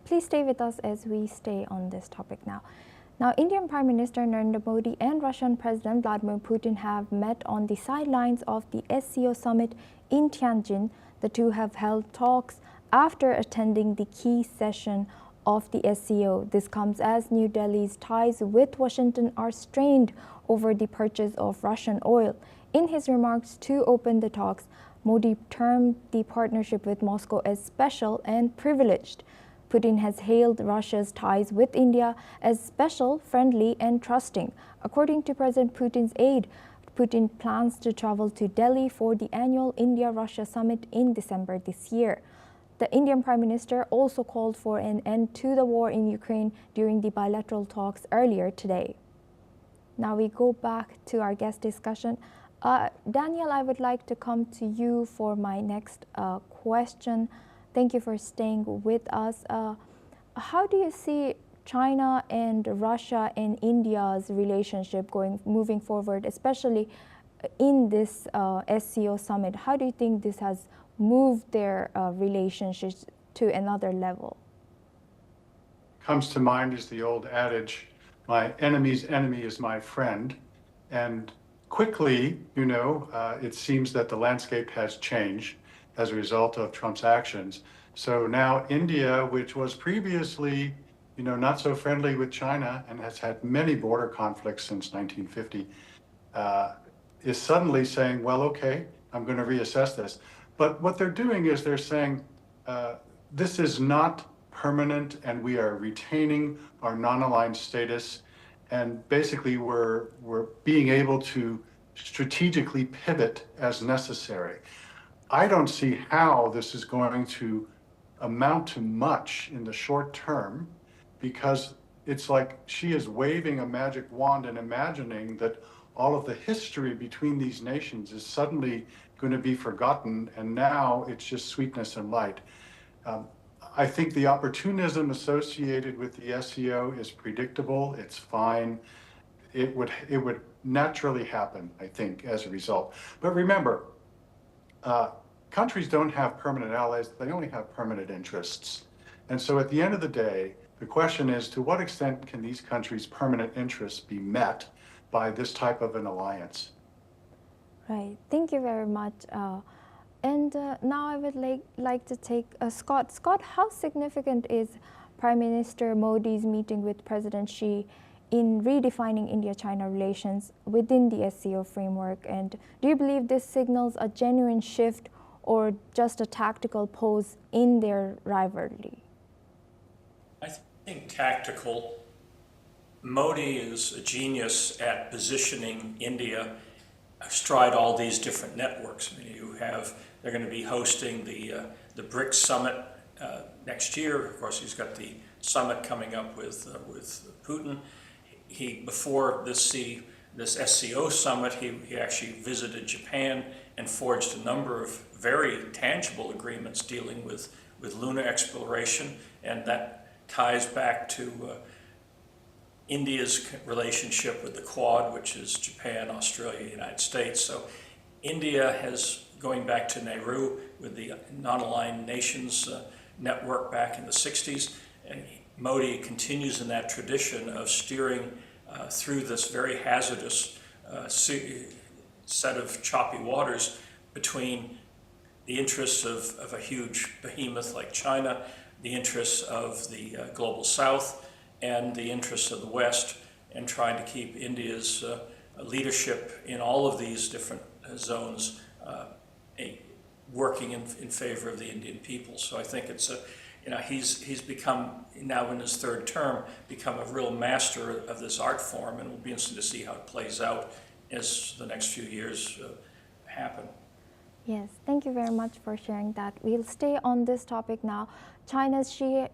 please stay with us as we stay on this topic now. Now, Indian Prime Minister Narendra Modi and Russian President Vladimir Putin have met on the sidelines of the SCO Summit in Tianjin. The two have held talks after attending the key session of the SCO. This comes as New Delhi's ties with Washington are strained over the purchase of Russian oil. In his remarks to open the talks, Modi termed the partnership with Moscow as special and privileged. Putin has hailed Russia's ties with India as special, friendly, and trusting. According to President Putin's aide, Putin plans to travel to Delhi for the annual India-Russia summit in December this year. The Indian Prime Minister also called for an end to the war in Ukraine during the bilateral talks earlier today. Now we go back to our guest discussion. Daniel, I would like to come to you for my next question. Thank you for staying with us. How do you see China and Russia and India's relationship moving forward, especially in this SCO summit? How do you think this has moved their relationships to another level? Comes to mind is the old adage, my enemy's enemy is my friend. And quickly, it seems that the landscape has changed as a result of Trump's actions. So now India, which was previously, not so friendly with China and has had many border conflicts since 1950, is suddenly saying, well, okay, I'm going to reassess this. But what they're doing is they're saying, this is not permanent and we are retaining our non-aligned status. And basically we're being able to strategically pivot as necessary. I don't see how this is going to amount to much in the short term, because it's like she is waving a magic wand and imagining that all of the history between these nations is suddenly going to be forgotten, and now it's just sweetness and light. I think the opportunism associated with the SCO is predictable, it's fine. It would naturally happen, I think, as a result. But remember, countries don't have permanent allies, they only have permanent interests. And so at the end of the day, the question is, to what extent can these countries' permanent interests be met by this type of an alliance? Right, thank you very much. Now I would like to take Scott. Scott, how significant is Prime Minister Modi's meeting with President Xi in redefining India-China relations within the SCO framework? And do you believe this signals a genuine shift or just a tactical pose in their rivalry? I think tactical. Modi is a genius at positioning India astride all these different networks. I mean, they're going to be hosting the BRICS summit next year. Of course, he's got the summit coming up with Putin. Before this SCO summit, he actually visited Japan and forged a number of very tangible agreements dealing with lunar exploration, and that ties back to India's relationship with the Quad, which is Japan, Australia, United States. So India has, going back to Nehru with the non-aligned nations network back in the 60s, and Modi continues in that tradition of steering through this very hazardous set of choppy waters between the interests of a huge behemoth like China, the interests of the global South, and the interests of the West, and trying to keep India's leadership in all of these different zones working in favor of the Indian people. So I think it's he's become, now in his third term, become a real master of this art form, and it will be interesting to see how it plays out as the next few years happen. Yes, thank you very much for sharing that. We'll stay on this topic now. China's Xi